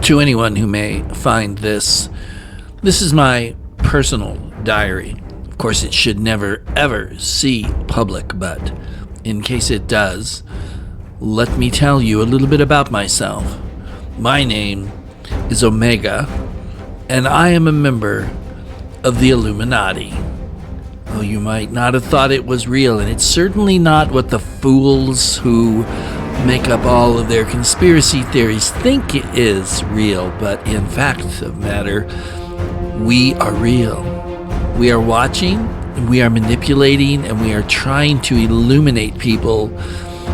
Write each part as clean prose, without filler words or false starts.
To anyone who may find this is my personal diary. Of course, it should never, ever see public, but in case it does, let me tell you a little bit about myself. My name is Omega, and I am a member of the Illuminati. Oh, you might not have thought it was real, and it's certainly not what the fools who make up all of their conspiracy theories think it is real, but in fact of the matter, we are real. We are watching, and we are manipulating, and we are trying to illuminate people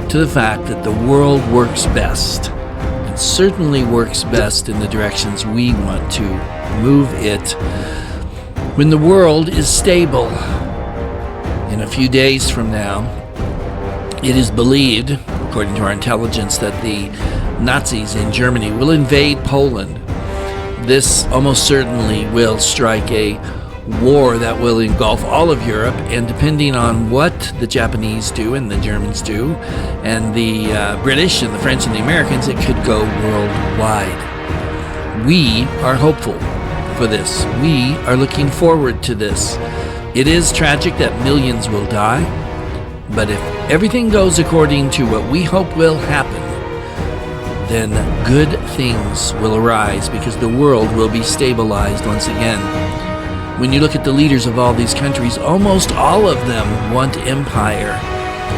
to the fact that the world works best, and certainly works best in the directions we want to move it when the world is stable. In a few days from now, it is believed, according to our intelligence, that the Nazis in Germany will invade Poland. This almost certainly will strike a war that will engulf all of Europe, and depending on what the Japanese do and the Germans do, and the British and the French and the Americans, it could go worldwide. We are hopeful for this. We are looking forward to this. It is tragic that millions will die, but if everything goes according to what we hope will happen, then good things will arise because the world will be stabilized once again. When you look at the leaders of all these countries, almost all of them want empire.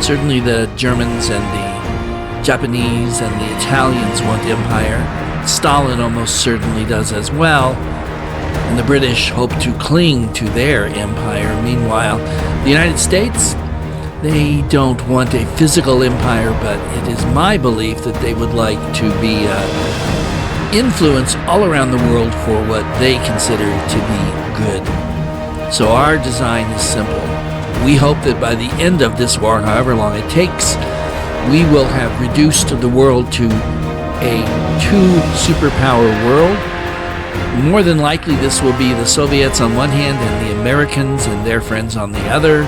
Certainly the Germans and the Japanese and the Italians want empire. Stalin almost certainly does as well. And the British hope to cling to their empire. Meanwhile, the United States, they don't want a physical empire, but it is my belief that they would like to be influence all around the world for what they consider to be good. So our design is simple. We hope that by the end of this war, however long it takes, we will have reduced the world to a two-superpower world. More than likely, this will be the Soviets on one hand and the Americans and their friends on the other.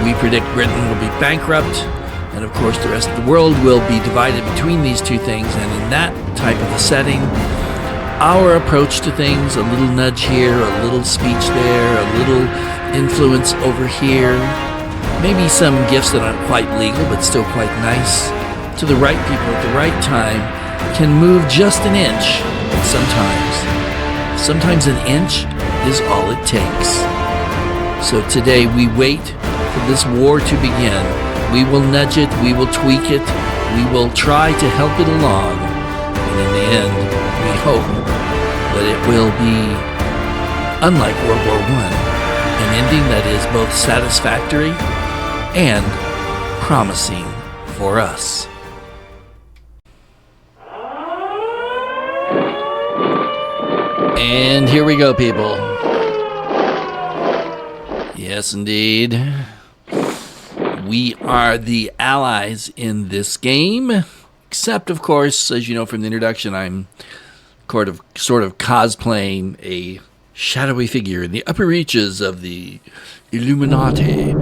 We predict Britain will be bankrupt, and of course the rest of the world will be divided between these two things. And in that type of a setting, our approach to things, a little nudge here, a little speech there, a little influence over here, maybe some gifts that aren't quite legal but still quite nice, to the right people at the right time, can move just an inch. Sometimes an inch is all it takes. So today we wait for this war to begin. We will nudge it, we will tweak it, we will try to help it along, and in the end, we hope that it will be unlike World War I, an ending that is both satisfactory and promising for us. And here we go, people. Yes, indeed. We are the allies in this game. Except, of course, as you know from the introduction, I'm sort of cosplaying a shadowy figure in the upper reaches of the Illuminati.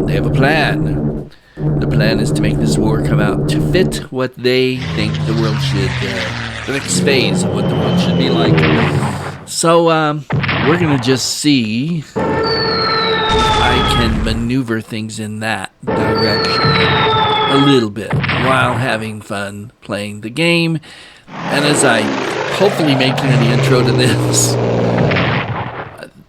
They have a plan. The plan is to make this war come out to fit what they think the world should, the next phase of what the world should be like. So, we're going to just see if I can maneuver things in that direction a little bit while having fun playing the game. And as I hopefully make the intro to this,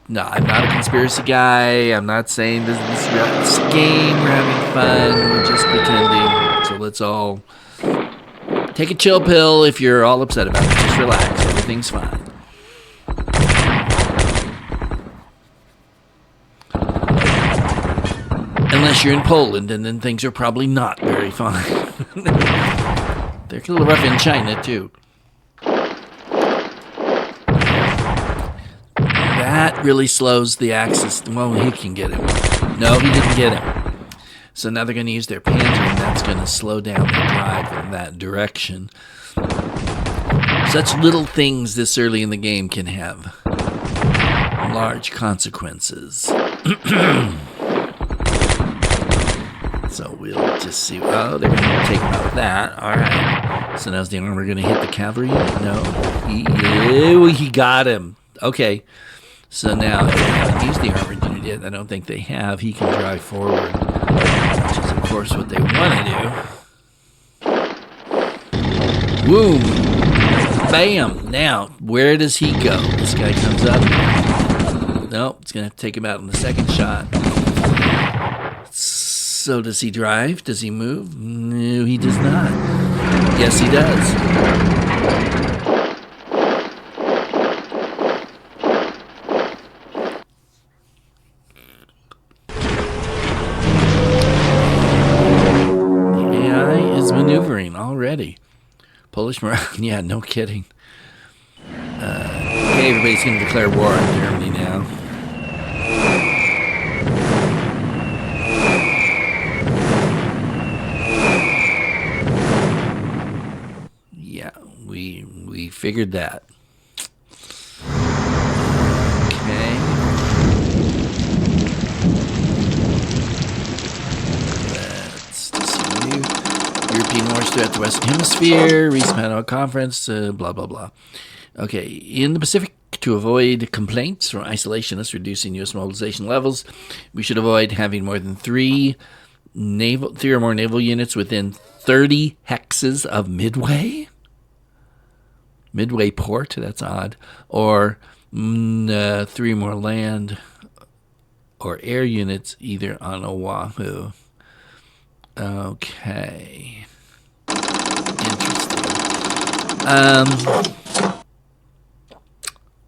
no, I'm not a conspiracy guy. I'm not saying this is a game. We're having fun. We're just pretending. So let's all take a chill pill if you're all upset about it. Just relax. Everything's fine. Unless you're in Poland, and then things are probably not very fine. They're a little rough in China, too. That really slows the axis. Well, he can get him. No, he didn't get him. So now they're going to use their panzer, and that's going to slow down the drive in that direction. Such little things this early in the game can have large consequences. So we'll just see. Oh, they're going to take him out with that. All right. So now's the armor going to hit the cavalry? No. He got him. Okay. So now, if they haven't used the armored unit yet, I don't think they have, he can drive forward, which is, of course, what they want to do. Boom! Bam! Now, where does he go? This guy comes up. Nope, it's going to have to take him out in the second shot. So does he drive? Does he move? No, he does not. Yes, he does. Maneuvering already. Polish morale. Yeah, no kidding. Okay, everybody's going to declare war on Germany now. Yeah, we figured that. Okay. Let's discontinue. European wars throughout the Western Hemisphere, recent Panama Conference, blah, blah, blah. Okay, in the Pacific, to avoid complaints from isolationists reducing U.S. mobilization levels, we should avoid having more than three or more naval units within 30 hexes of Midway. Midway port, that's odd. Or three more land or air units either on Oahu. Okay. Interesting.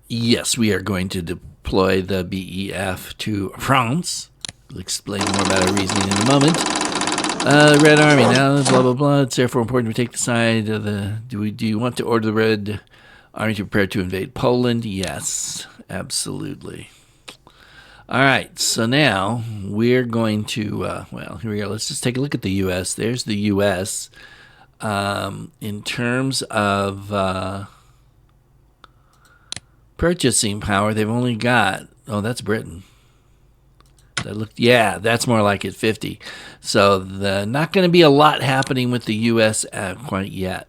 Yes, we are going to deploy the BEF to France. We'll explain more about our reasoning in a moment. Red Army now, blah, blah, blah. It's therefore important to take the side of the... Do you want to order the Red Army to prepare to invade Poland? Yes, absolutely. All right, so now we're going to... well, here we go. Let's just take a look at the U.S. There's the U.S. In terms of purchasing power, they've only got... Oh, that's Britain. Yeah, that's more like it, 50. So not going to be a lot happening with the U.S. Quite yet.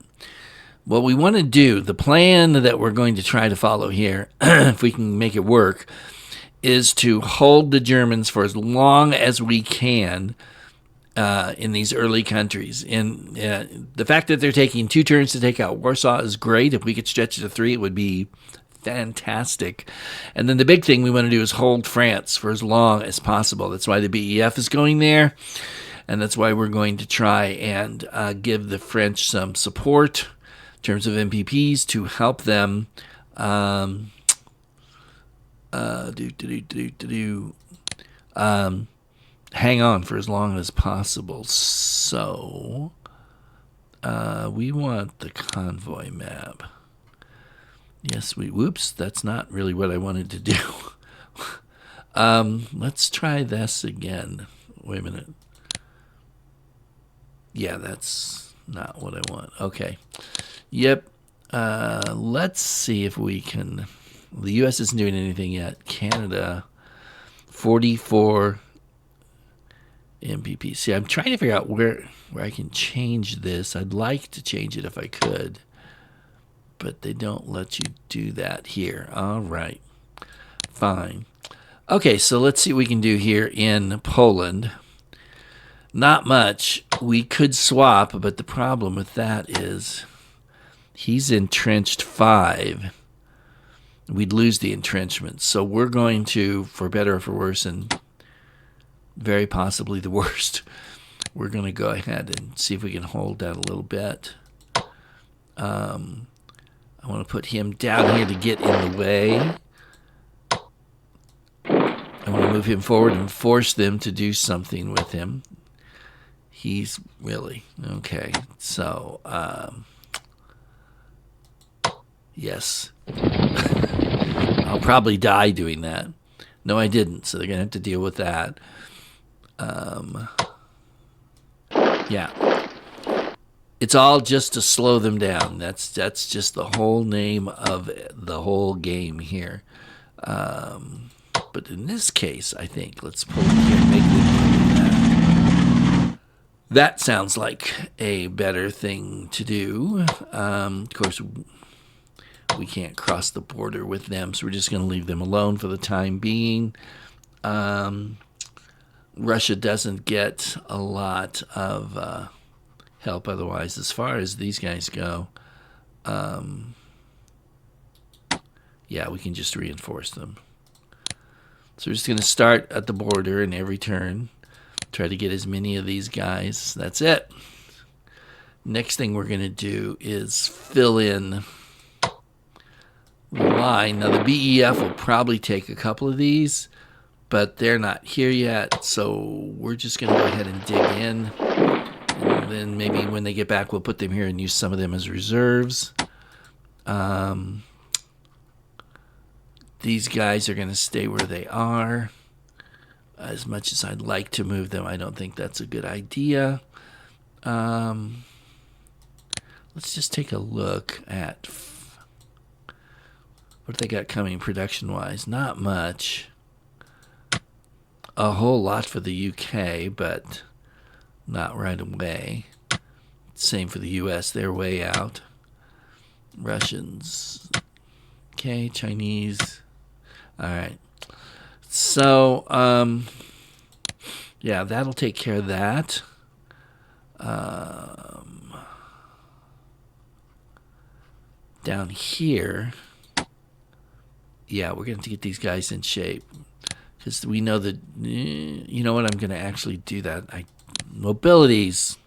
What we want to do, the plan that we're going to try to follow here, if we can make it work, is to hold the Germans for as long as we can in these early countries. And the fact that they're taking 2 turns to take out Warsaw is great. If we could stretch it to 3, it would be fantastic. And then the big thing we want to do is hold France for as long as possible. That's why the BEF is going there, and that's why we're going to try and give the French some support in terms of MPPs to help them hang on for as long as possible. So we want the convoy map. Yes, whoops, that's not really what I wanted to do. Let's try this again. Wait a minute. Yeah, that's not what I want. Okay. Yep. Let's see if we can... The U.S. isn't doing anything yet. Canada, 44 MPP. See, I'm trying to figure out where I can change this. I'd like to change it if I could, but they don't let you do that here. All right. Fine. Okay, so let's see what we can do here in Poland. Not much. We could swap, but the problem with that is he's entrenched 5. We'd lose the entrenchment. So we're going to, for better or for worse, and very possibly the worst, we're going to go ahead and see if we can hold that a little bit. I want to put him down here to get in the way. I want to move him forward and force them to do something with him. He's really... Okay, so... yes. I'll probably die doing that. No, I didn't, so they're going to have to deal with that. Yeah. It's all just to slow them down. That's just the whole name of the whole game here. But in this case, I think, let's pull it here and make them do that. That sounds like a better thing to do. Of course, we can't cross the border with them, so we're just going to leave them alone for the time being. Russia doesn't get a lot of help otherwise as far as these guys go. Yeah, we can just reinforce them. So we're just going to start at the border in every turn. Try to get as many of these guys. That's it. Next thing we're going to do is fill in the line. Now the BEF will probably take a couple of these, but they're not here yet, so we're just going to go ahead and dig in. And then maybe when they get back, we'll put them here and use some of them as reserves. These guys are going to stay where they are. As much as I'd like to move them, I don't think that's a good idea. Let's just take a look at what they got coming production-wise. Not much. A whole lot for the UK, but not right away. Same for the US. They're way out. Russians. Okay, Chinese. All right. So, yeah, that'll take care of that. Down here, yeah, we're going to get these guys in shape. Because we know that, you know what, I'm going to actually do that. Mobility's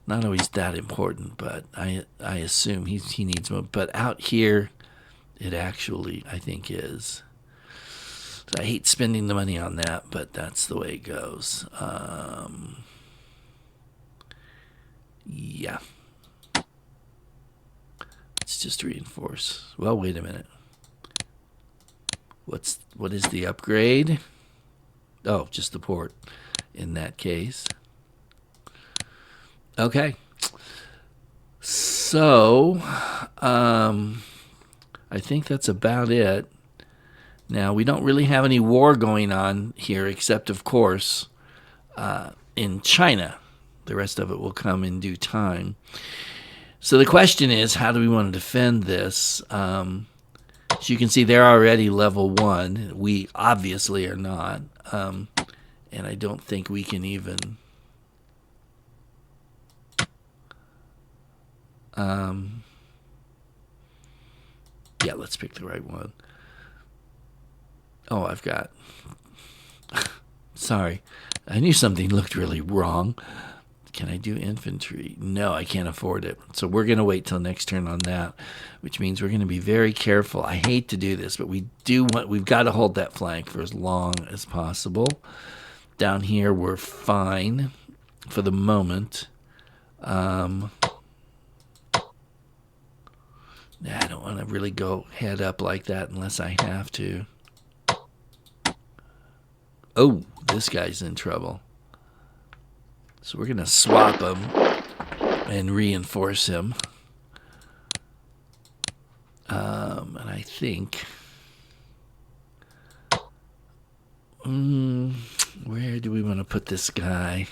not always that important, but I assume he needs more. But out here, it actually, I think, is. I hate spending the money on that, but that's the way it goes. Yeah. Let's just reinforce. Well, wait a minute. What is the upgrade? Oh, just the port in that case. Okay. So, I think that's about it. Now, we don't really have any war going on here, except, of course, in China. The rest of it will come in due time. So the question is, how do we want to defend this? As you can see, they're already level 1. We obviously are not. And I don't think we can even... yeah, let's pick the right one. Oh, I've got... Sorry. I knew something looked really wrong. Can I do infantry? No, I can't afford it. So we're going to wait till next turn on that, which means we're going to be very careful. I hate to do this, but we've got to hold that flank for as long as possible. Down here, we're fine for the moment. I don't want to really go head up like that unless I have to. Oh, this guy's in trouble. So we're going to swap him and reinforce him. And I think... where do we want to put this guy?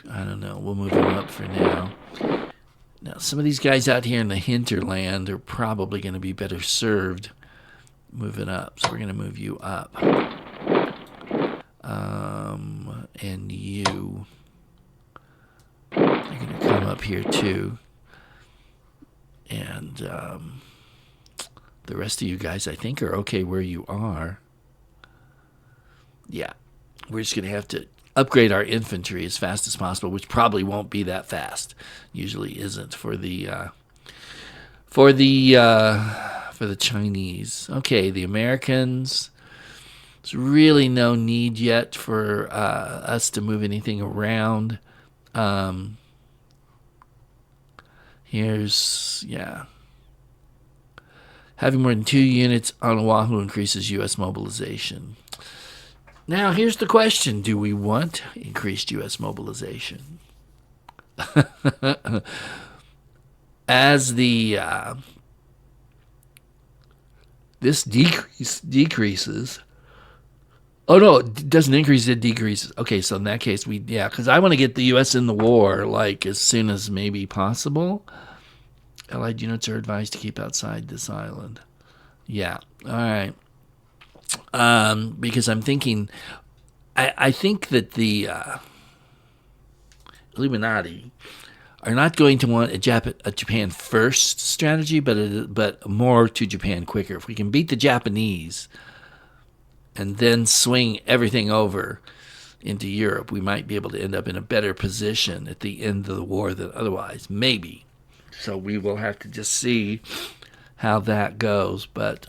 I don't know. We'll move him up for now. Now, some of these guys out here in the hinterland are probably going to be better served moving up. So we're going to move you up. And you're going to come up here too. And the rest of you guys, I think, are okay where you are. Yeah. We're just going to have to upgrade our infantry as fast as possible, which probably won't be that fast. Usually isn't for the Chinese. Okay, the Americans. There's really no need yet for us to move anything around. Yeah. Having more than 2 units on Oahu increases U.S. mobilization. Now, here's the question. Do we want increased U.S. mobilization? As this decreases, Oh no, it doesn't increase, it decreases. Okay, so in that case, because I want to get the U.S. in the war like as soon as maybe possible. Allied units are advised to keep outside this island. Yeah, all right. Because I'm thinking, I think that the Illuminati are not going to want a Japan first strategy, but more to Japan quicker. If we can beat the Japanese and then swing everything over into Europe, we might be able to end up in a better position at the end of the war than otherwise. Maybe. So we will have to just see how that goes. But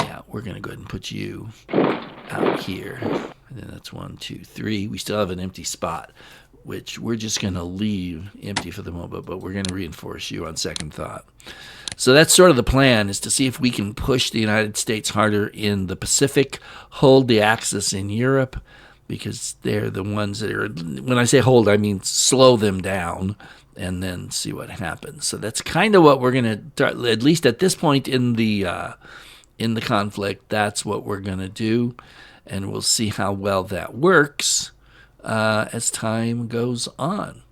yeah, we're going to go ahead and put you out here. And then that's 1, 2, 3. We still have an empty spot, which we're just going to leave empty for the moment, but we're going to reinforce you on second thought. So that's sort of the plan, is to see if we can push the United States harder in the Pacific, hold the Axis in Europe, because they're the ones that are, when I say hold, I mean slow them down, and then see what happens. So that's kind of what we're going to, at least at this point in the conflict, that's what we're going to do, and we'll see how well that works as time goes on.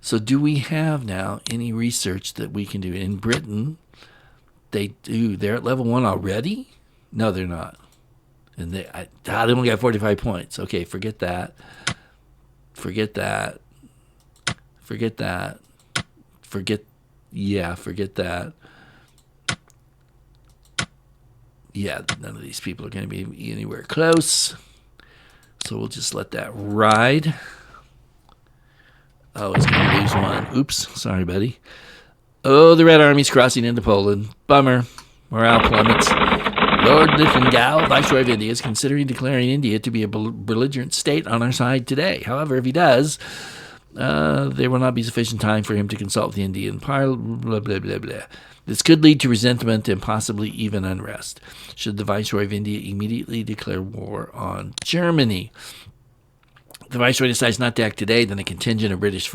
So do we have now any research that we can do? In Britain, they're at level 1 already? No, they're not. And they only got 45 points. Okay, forget that. Forget that. Forget that. Forget that. Yeah, none of these people are going to be anywhere close. So we'll just let that ride. Oh, he's going to lose one. Oops, sorry, buddy. Oh, the Red Army's crossing into Poland. Bummer. Morale plummets. Lord Lithgow, Viceroy of India, is considering declaring India to be a belligerent state on our side today. However, if he does, there will not be sufficient time for him to consult the Indian Parliament. Blah, blah, blah, blah. This could lead to resentment and possibly even unrest, should the Viceroy of India immediately declare war on Germany. If the Viceroy decides not to act today, then a contingent of British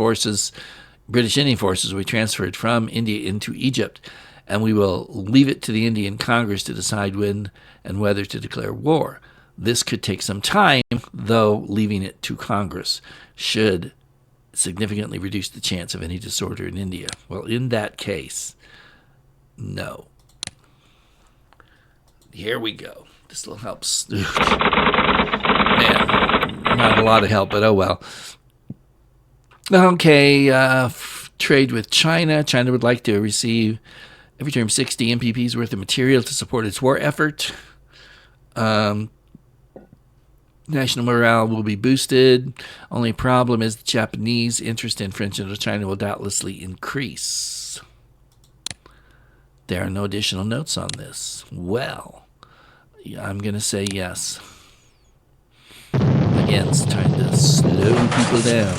Indian forces will be transferred from India into Egypt, and we will leave it to the Indian Congress to decide when and whether to declare war. This could take some time, though leaving it to Congress should significantly reduce the chance of any disorder in India. Well, in that case, no. Here we go. This little helps. Man, not a lot of help, but oh well. Okay, trade with China. China would like to receive every term 60 MPPs worth of material to support its war effort. National morale will be boosted. Only problem is the Japanese interest in French Indochina will doubtlessly increase. There are no additional notes on this. Well, I'm going to say yes. Again, it's trying to slow people down.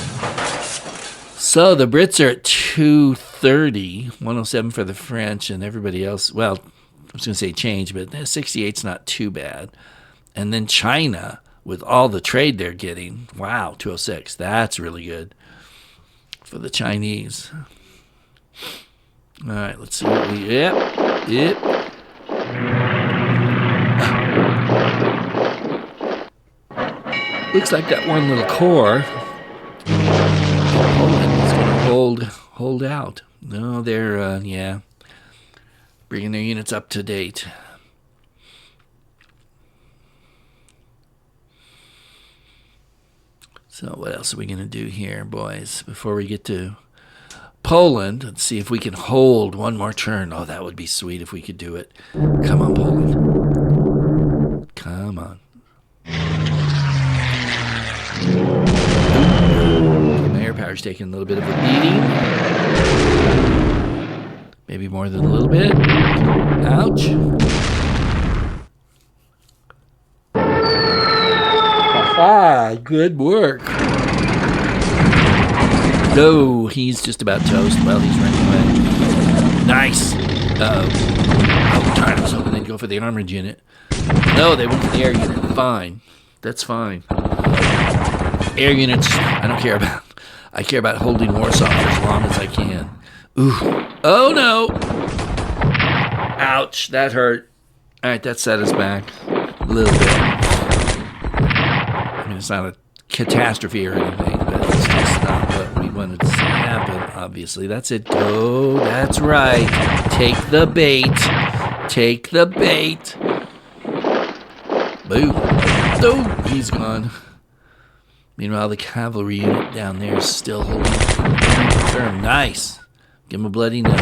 So the Brits are at 230, 107 for the French, and everybody else, well, I was going to say change, but 68's not too bad. And then China, with all the trade they're getting, wow, 206. That's really good for the Chinese. All right, let's see what we... Yep. Looks like that one little core Poland is going to hold out. No, they're, bringing their units up to date. So what else are we going to do here, boys, before we get to Poland? Let's see if we can hold one more turn. Oh, that would be sweet if we could do it. Come on, Poland. Come on. My air power's taking a little bit of a beating. Maybe more than a little bit. Ouch. Ah, good work. No, he's just about toast. Well, he's running away. Nice. Oh, darn, I was hoping they'd go for the armored unit. No, they went for the air unit. Fine. That's fine. Air units, I don't care about. I care about holding Warsaw for as long as I can. Ooh. Oh, no. Ouch, that hurt. All right, that set us back a little bit. I mean, it's not a catastrophe or anything, but it's just not what we wanted to see happen, obviously. That's it. Go. That's right. Take the bait. Take the bait. Boom. Boom. He's gone. Meanwhile, the cavalry unit down there is still holding firm. Nice. Give him a bloody nose.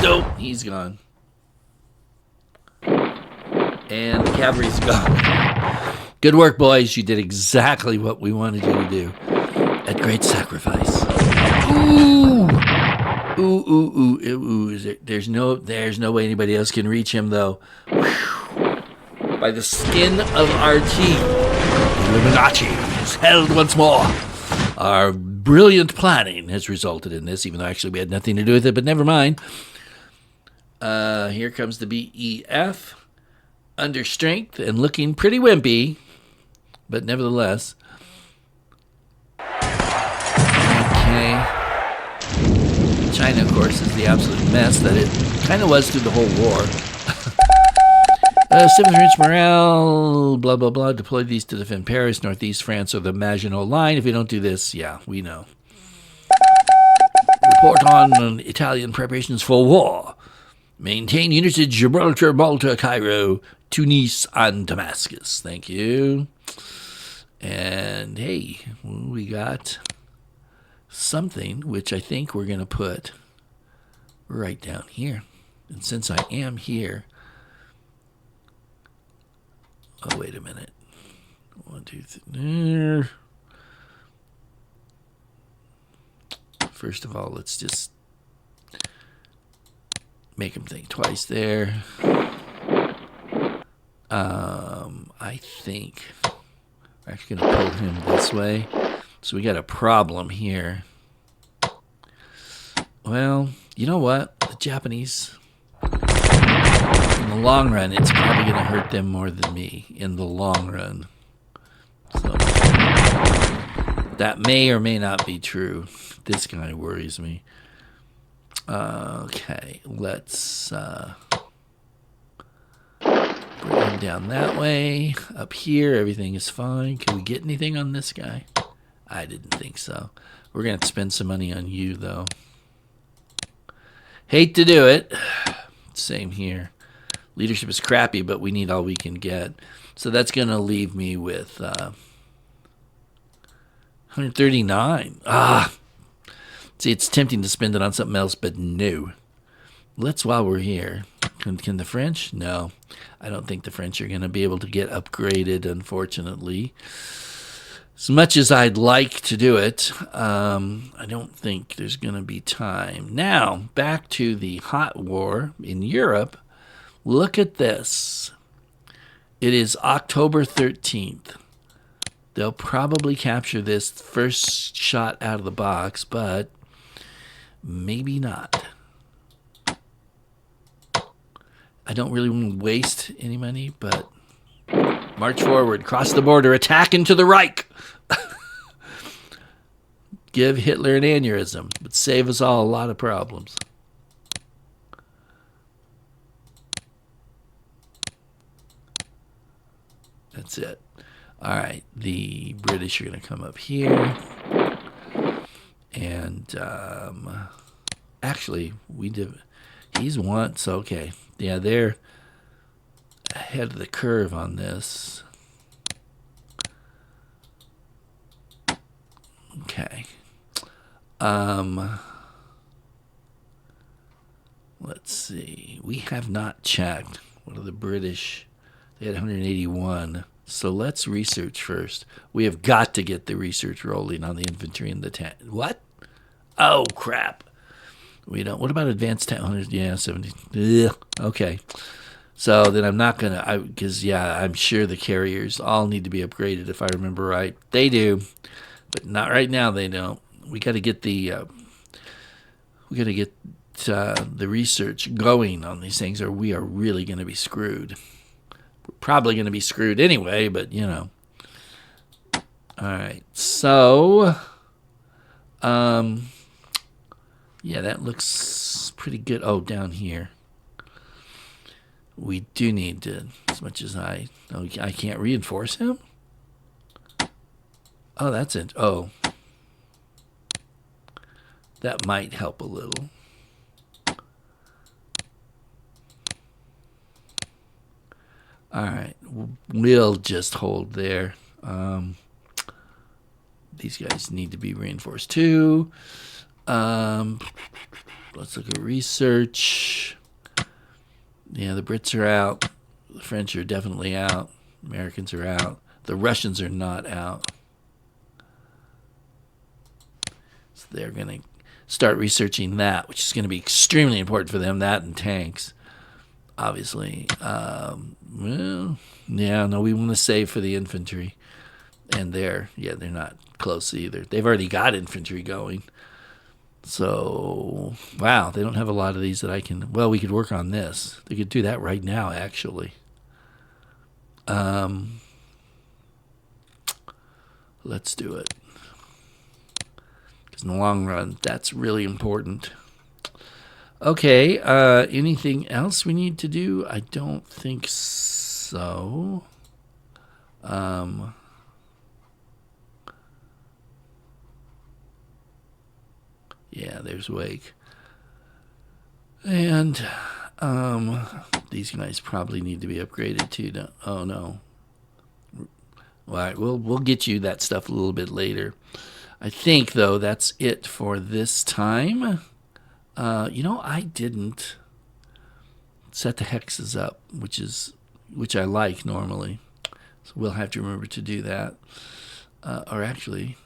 Dope. He's gone. And the cavalry's gone. Good work, boys. You did exactly what we wanted you to do. At great sacrifice. Ooh. Ooh. There's no way anybody else can reach him, though. Whew. By the skin of our teeth, Illuminati is held once more. Our brilliant planning has resulted in this, even though actually we had nothing to do with it, but never mind. Here comes the BEF. Under strength and looking pretty wimpy, but nevertheless. Okay. China, of course, is the absolute mess that it kind of was through the whole war. 7th morale, blah, blah, blah. Deploy these to defend Paris, Northeast France, or the Maginot Line. If you don't do this, yeah, we know. Report on Italian preparations for war. Maintain units at Gibraltar, Malta, Cairo, Tunis, and Damascus. Thank you. And, hey, we got something which I think we're going to put right down here. And since I am here... Oh, wait a minute. 1, 2, 3. First of all, let's just make him think twice there. I think we're actually going to pull him this way. So we got a problem here. Well, you know what? The Japanese, in the long run, it's probably going to hurt them more than me in the long run. So that may or may not be true. This guy worries me. Okay, let's bring him down that way. Up here, everything is fine. Can we get anything on this guy? I didn't think so. We're going to spend some money on you, though. Hate to do it. Same here. Leadership is crappy, but we need all we can get. So that's going to leave me with 139. See, it's tempting to spend it on something else, but no. Let's, while we're here, can the French? No. I don't think the French are going to be able to get upgraded, unfortunately. As much as I'd like to do it, I don't think there's going to be time. Now, back to the hot war in Europe. Look at this. It is October 13th. They'll probably capture this first shot out of the box, but maybe not. I don't really want to waste any money, but march forward, cross the border, attack into the Reich. Give Hitler an aneurysm, but save us all a lot of problems. That's it. All right, the British are going to come up here. And actually, we did. He's once, okay. Yeah, they're ahead of the curve on this. Okay. Let's see. We have not checked. What are the British? They had 181. So let's research first. We have got to get the research rolling on the infantry and the tank. What? Oh, crap. We don't. What about advanced tank? 100? Yeah, 70. Ugh. Okay. So then I'm not going to, because, yeah, I'm sure the carriers all need to be upgraded if I remember right. They do, but not right now they don't. We got to get the, the research going on these things, or we are really going to be screwed. We're probably going to be screwed anyway, but, you know. All right. So, yeah, that looks pretty good. Oh, down here. we do need to, as much as I can't reinforce him. Oh, that's it. Oh, that might help a little. All right, we'll just hold there. These guys need to be reinforced too. Let's look at research. Yeah, the Brits are out. The French are definitely out. Americans are out. The Russians are not out. So they're going to start researching that, which is going to be extremely important for them, that and tanks, obviously. Well, yeah, no, we want to save for the infantry. And they're not close either. They've already got infantry going. So, wow, they don't have a lot of these that I can... Well, we could work on this. They could do that right now, actually. Let's do it. Because in the long run, that's really important. Okay, anything else we need to do? I don't think so. Yeah, there's Wake. And these guys probably need to be upgraded too. Oh no. All right, we'll get you that stuff a little bit later. I think though that's it for this time. I didn't set the hexes up, which I like normally. So we'll have to remember to do that. Or actually,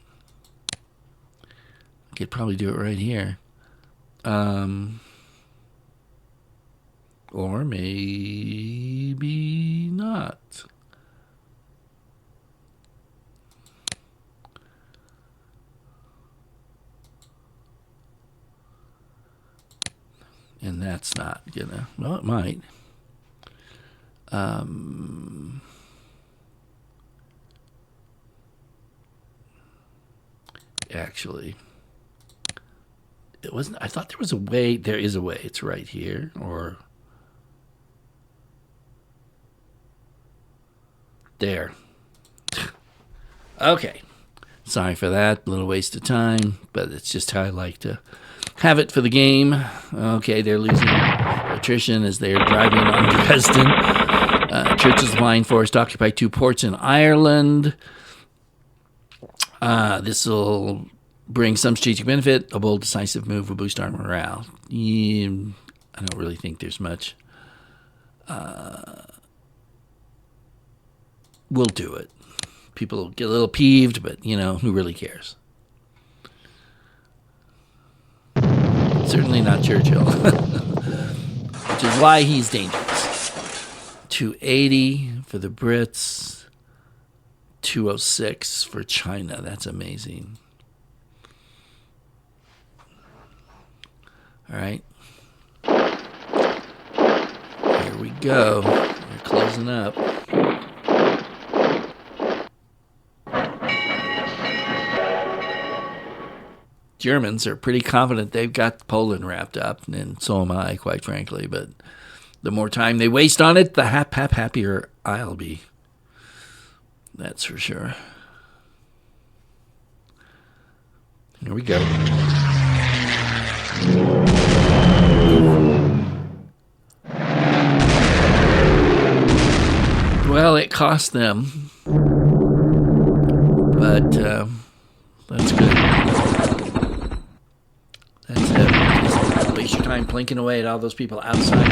I could probably do it right here. Or maybe not. And that's not gonna, well, it might. Actually, it wasn't. I thought there was a way. There is a way. It's right here, or there. Okay. Sorry for that. A little waste of time, but it's just how I like to have it for the game. Okay, they're losing attrition as they're driving on Dresden. Churchill's flying force to occupy 2 ports in Ireland. This will bring some strategic benefit. A bold, decisive move will boost our morale. I don't really think there's much. We'll do it. People will get a little peeved, but, who really cares? Certainly not Churchill. Which is why he's dangerous. 280 for the Brits. 206 for China. That's amazing. All right. Here we go. We're closing up. Germans are pretty confident they've got Poland wrapped up, and so am I, quite frankly. But the more time they waste on it, the happier I'll be. That's for sure. Here we go. Well, it cost them, but that's good. That's it. Just waste your time plinking away at all those people outside.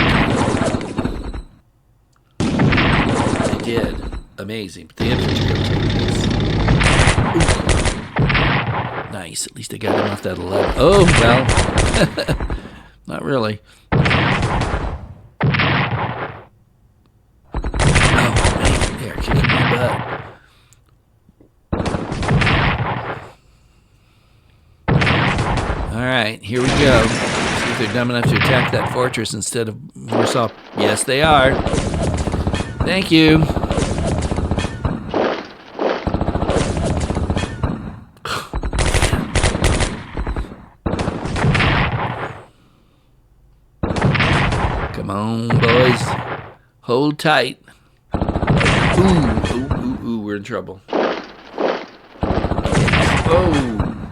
They did. Amazing. But the infantry. Nice. At least I got him off that 11. Oh, well. Not really. Oh, man. They're kicking my butt. All right, here we go. See if they're dumb enough to attack that fortress instead of Warsaw. Yes, they are. Thank you. Come on, boys. Hold tight. Ooh, we're in trouble. Oh.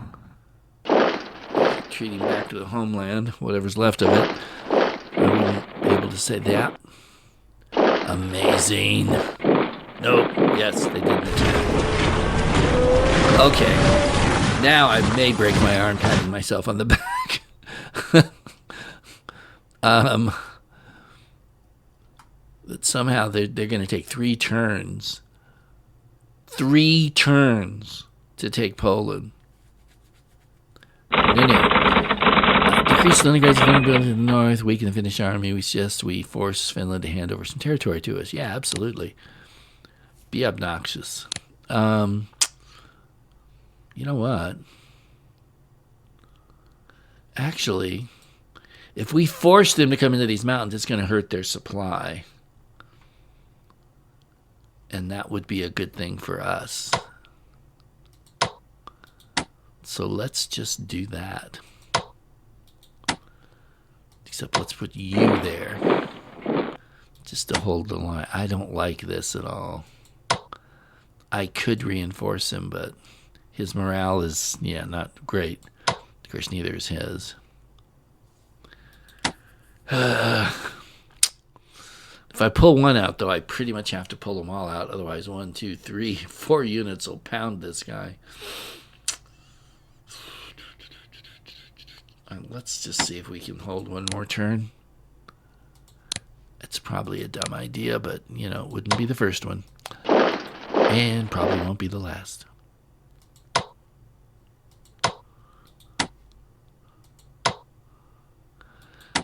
Retreating back to the homeland, whatever's left of it. I wouldn't be able to say that. Amazing. Nope. Yes, they did that. Okay. Now I may break my arm patting myself on the back. But somehow they're going to take 3 turns. 3 turns to take Poland. No. Decrease Leningrad's vulnerability to the north, weaken the Finnish army. We suggest we force Finland to hand over some territory to us. Yeah, absolutely. Be obnoxious. You know what? Actually, if we force them to come into these mountains, it's going to hurt their supply. And that would be a good thing for us. So let's just do that. Except let's put you there. Just to hold the line. I don't like this at all. I could reinforce him, but his morale is, not great. Of course, neither is his. If I pull one out, though, I pretty much have to pull them all out. Otherwise, 1, 2, 3, 4 units will pound this guy. Let's just see if we can hold one more turn. It's probably a dumb idea, but, it wouldn't be the first one. And probably won't be the last.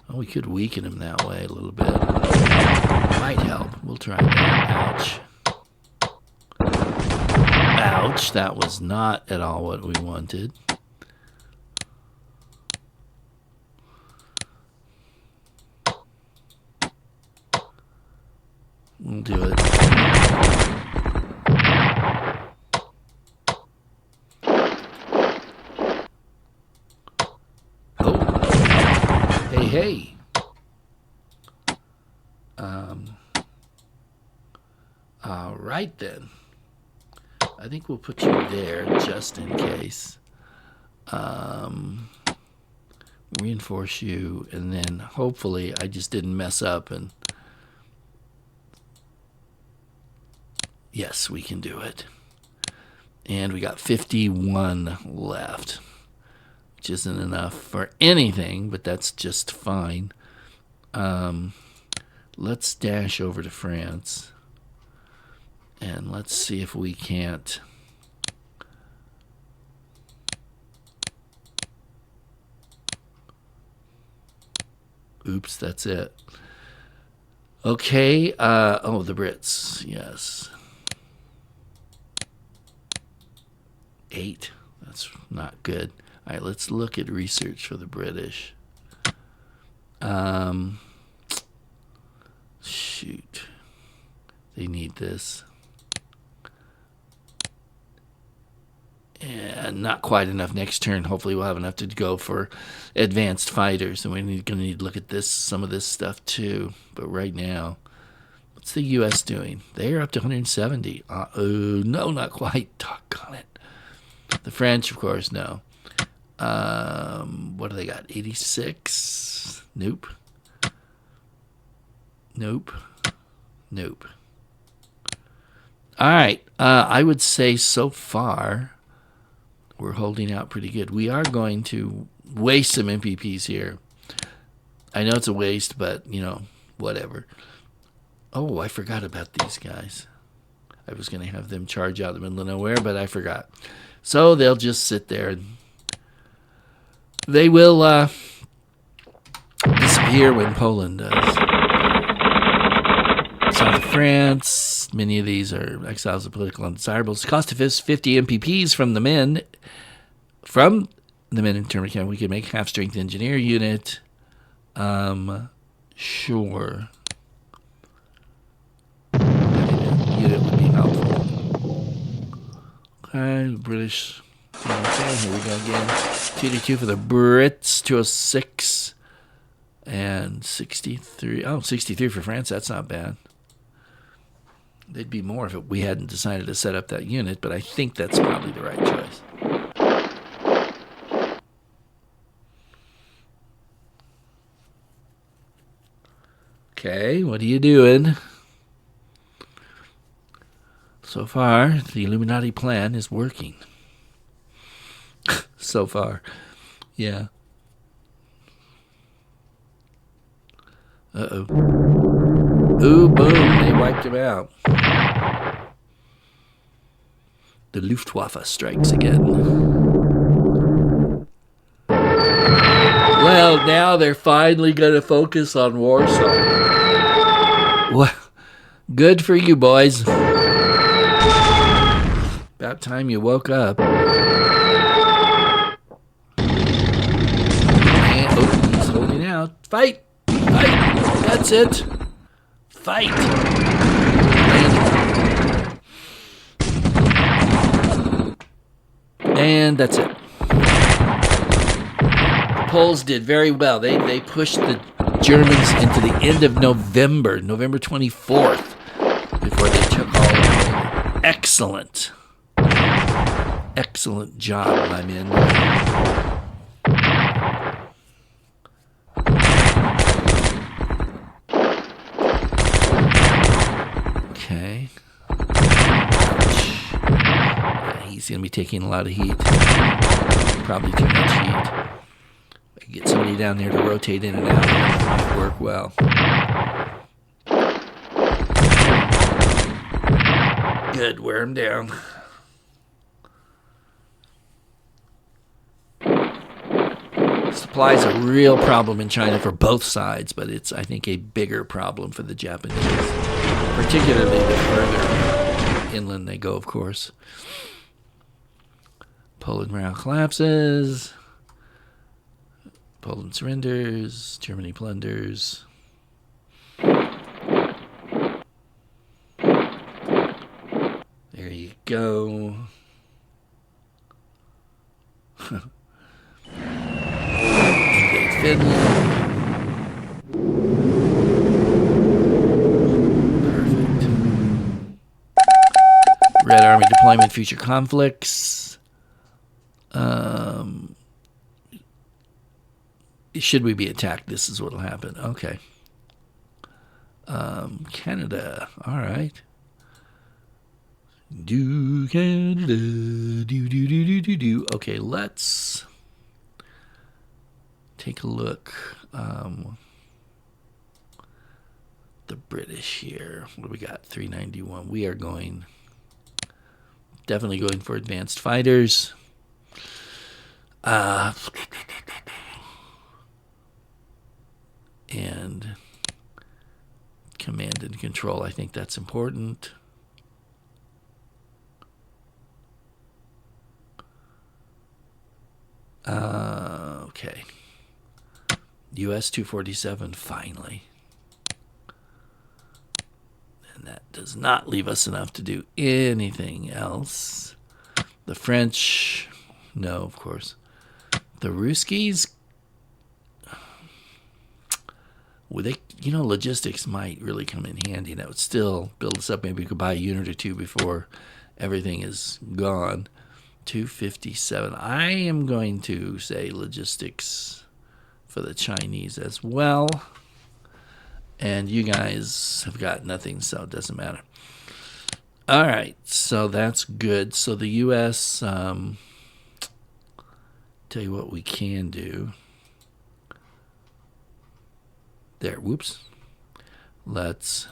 Well, we could weaken him that way a little bit. Might help. We'll try that. Ouch. That was not at all what we wanted. We'll do it. Oh. Hey. All right, then. I think we'll put you there just in case. Reinforce you, and then hopefully I just didn't mess up and... Yes, we can do it. And we got 51 left, which isn't enough for anything, but that's just fine. Let's dash over to France, and let's see if we can't... Oops, that's it. Okay, the Brits, yes. 8. That's not good. All right, let's look at research for the British. Shoot. They need this. And not quite enough next turn. Hopefully we'll have enough to go for advanced fighters. And we're going to need to look at this, some of this stuff too. But right now, what's the U.S. doing? They're up to 170. No, not quite. Doggone it. The French, of course, no. What do they got? 86? Nope. All right. I would say so far we're holding out pretty good. We are going to waste some MPPs here. I know it's a waste, but, whatever. Oh, I forgot about these guys. I was going to have them charge out in the middle of nowhere, but I forgot. So they'll just sit there. And they will disappear when Poland does. South of France, many of these are exiles of political undesirables. Cost of 50 MPPs from the men. From the men in term of camp, we could make half-strength engineer unit. Sure. Unit would be helpful. Okay, British. Okay, here we go again. 2D2 for the Brits, 206. And 63. Oh, 63 for France. That's not bad. They'd be more if we hadn't decided to set up that unit, but I think that's probably the right choice. Okay, what are you doing? So far, the Illuminati plan is working. So far. Yeah. Uh-oh. Ooh, boom, they wiped him out. The Luftwaffe strikes again. Well, now they're finally going to focus on Warsaw. Well, good for you, boys. About time you woke up. And, oh, he's holding out. Fight! Fight! That's it. Fight! And that's it. The Poles did very well. They pushed the Germans into the end of November 24th, before they took all of them. Excellent. Excellent job, my men. Okay. He's going to be taking a lot of heat. Probably too much heat. I can get somebody down there to rotate in and out. It might work well. Good, wear him down. Supply is a real problem in China for both sides, but it's, I think, a bigger problem for the Japanese. Particularly the further inland they go, of course. Poland morale collapses. Poland surrenders. Germany plunders. There you go. Invade Finland. Perfect. Red Army deployment, future conflicts. Should we be attacked, this is what will happen. Okay. Canada. All right. Do Canada. Do. Okay, let's take a look. The British here. What do we got? 391. We are definitely going for advanced fighters. And command and control. I think that's important. Okay. US 247, finally. And that does not leave us enough to do anything else. The French, no, of course. The Ruskies, well, logistics might really come in handy. That would still build us up. Maybe we could buy a unit or two before everything is gone. 257. I am going to say logistics for the Chinese as well. And you guys have got nothing, so it doesn't matter. All right, so that's good. So the U.S., tell you what we can do. There, whoops. Let's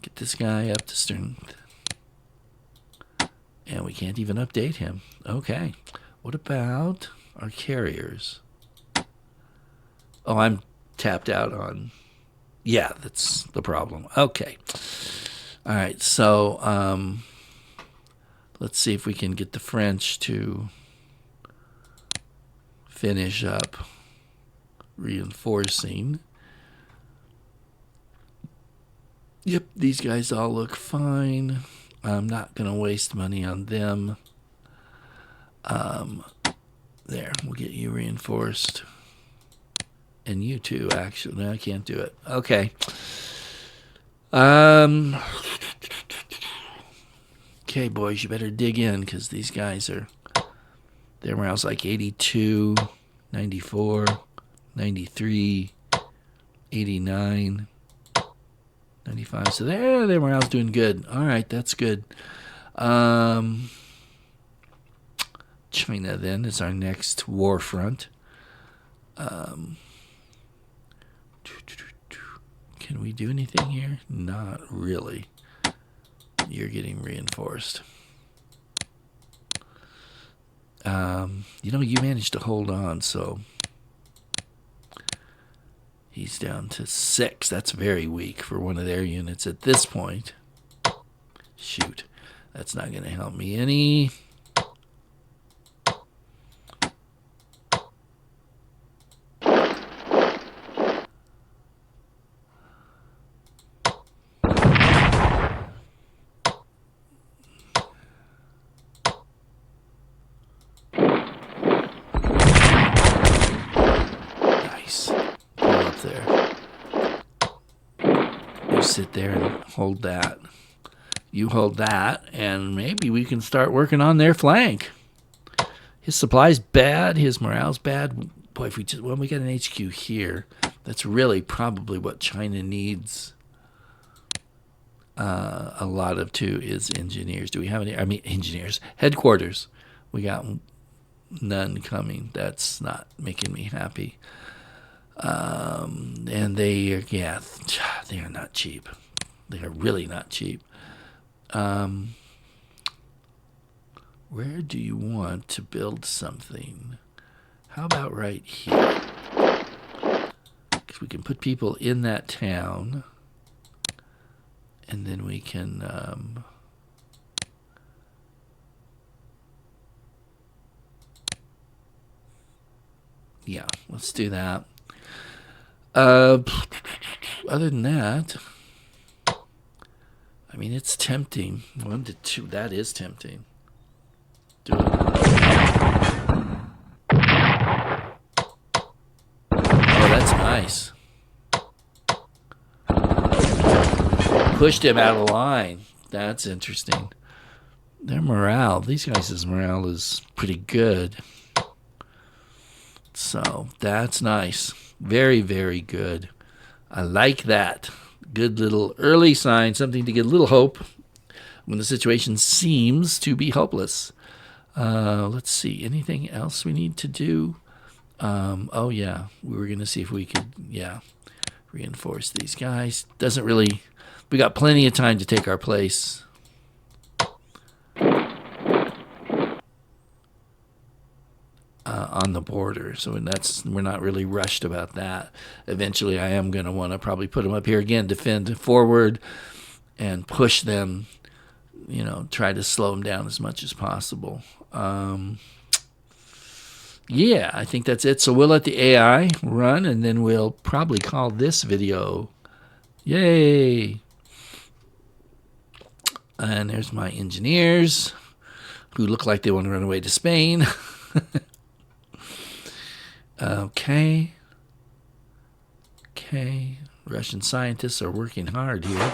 get this guy up to strength. And we can't even update him. Okay. What about our carriers? Oh, I'm tapped out on... Yeah, that's the problem. Okay. All right, so let's see if we can get the French to finish up reinforcing. Yep, these guys all look fine. I'm not going to waste money on them. There, we'll get you reinforced. And you too, actually. No, I can't do it. Okay. Okay, boys, you better dig in because these guys are, their morale's like 82, 94, 93, 89, 95. So their morale's doing good. All right, that's good. China then is our next war front. Can we do anything here? Not really. You're getting reinforced. You managed to hold on, so he's down to 6. That's very weak for one of their units at this point. Shoot, that's not going to help me any. Sit there and hold that. You hold that, and maybe we can start working on their flank. His supply's bad. His morale's bad. Boy, if we got an HQ here, that's really probably what China needs. A lot of too is engineers. Do we have any? I mean, engineers. Headquarters. We got none coming. That's not making me happy. And they are not cheap. They are really not cheap. Where do you want to build something? How about right here? Because we can put people in that town, and then we can yeah, let's do that. Other than that, I mean, it's tempting. 1 to 2, that is tempting. Do it. Oh, that's nice. Pushed him out of line. That's interesting. Their morale, these guys' morale is pretty good. So that's nice. Very, very good. I like that. Good little early sign, something to get a little hope when the situation seems to be hopeless. Let's see. Anything else we need to do? Oh, yeah. We were going to see if we could, reinforce these guys. Doesn't really... We got plenty of time to take our place. On the border, so we're not really rushed about that. Eventually, I am going to want to probably put them up here again, defend forward, and push them. Try to slow them down as much as possible. Yeah, I think that's it. So we'll let the AI run, and then we'll probably call this video. Yay! And there's my engineers, who look like they want to run away to Spain. Okay. Russian scientists are working hard here.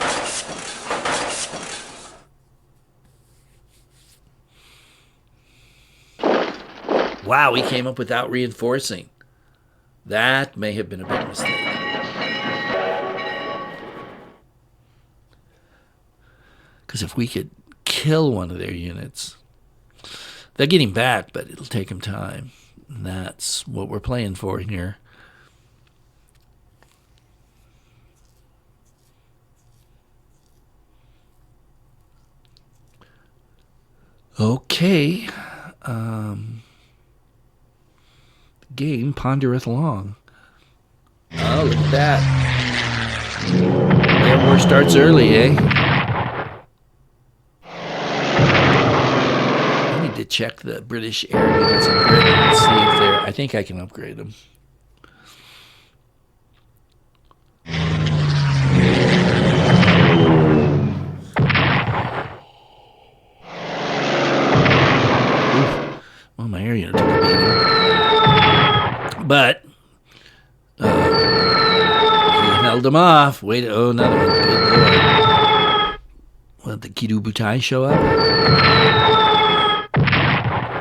Wow, we came up without reinforcing. That may have been a big mistake. Because if we could kill one of their units, they're getting back, but it'll take them time. And that's what we're playing for here. Okay. Game pondereth long. Oh, look at that. Their war starts early, eh? I need to check the British air units in Britain and see if they're... I think I can upgrade them. Well, my air unit took a beating. But he held them off. Wait, oh, another one. Good Lord. Well, the Kirubutai show up.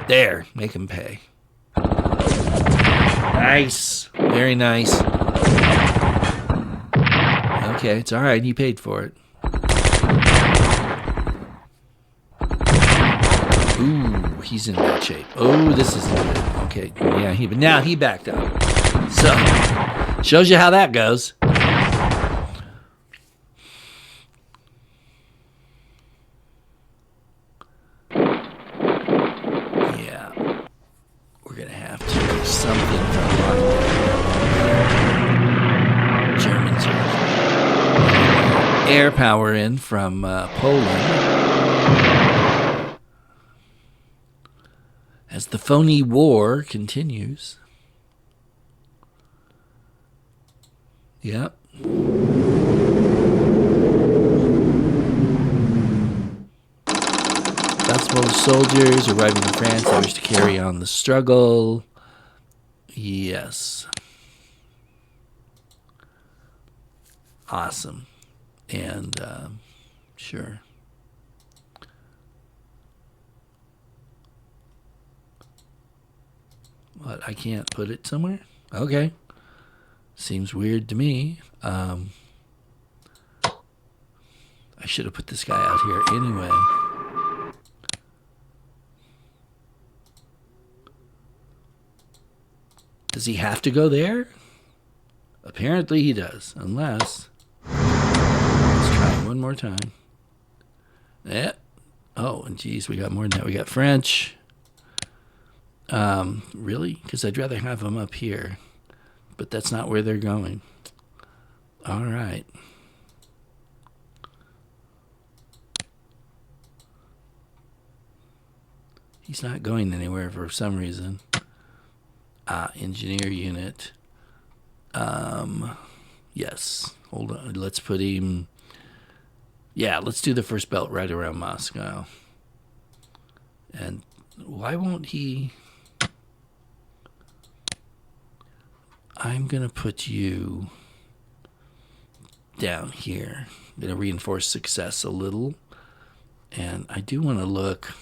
There, make him pay. Nice. Very nice. Okay, it's all right. He paid for it. Ooh, he's in bad shape. Oh, this is good. Okay, yeah, but now he backed up. So, shows you how that goes. Yeah, we're gonna have to do something from Germans. Air power in from Poland. As the phony war continues. Yep. Gospel soldiers arriving in France. They wish to carry on the struggle. Yes. Awesome. And, sure. What, I can't put it somewhere? Okay. Seems weird to me. I should have put this guy out here anyway. Does he have to go there? Apparently he does, unless... Let's try one more time. Yeah. Oh, and geez, we got more than that. We got French. Really? Because I'd rather have them up here. But that's not where they're going. All right. He's not going anywhere for some reason. Engineer unit. Yes. Hold on. Let's put him... Yeah, let's do the first belt right around Moscow. And why won't he... I'm going to put you down here. I'm going to reinforce success a little. And I do want to look...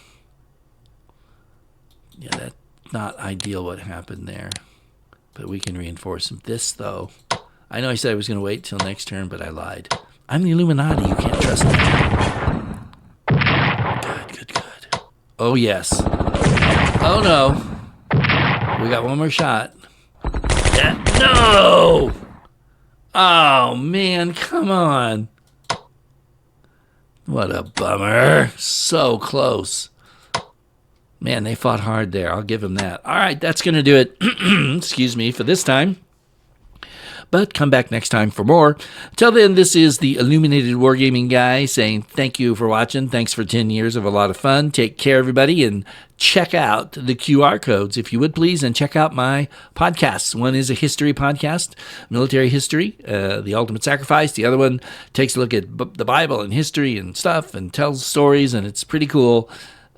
Yeah, that's not ideal what happened there. But we can reinforce this, though. I know I said I was going to wait till next turn, but I lied. I'm the Illuminati. You can't trust me. Good. Oh, yes. Oh, no. We got one more shot. Yeah. No! Oh, man. Come on. What a bummer. So close. Man, they fought hard there. I'll give them that. All right, that's going to do it. Excuse me for this time. But come back next time for more. Till then, this is the Illuminated Wargaming guy saying thank you for watching. Thanks for 10 years of a lot of fun. Take care, everybody, and check out the QR codes, if you would, please, and check out my podcasts. One is a history podcast, military history, The Ultimate Sacrifice. The other one takes a look at the Bible and history and stuff and tells stories, and it's pretty cool.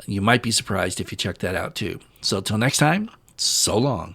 You might be surprised if you check that out, too. So till next time, so long.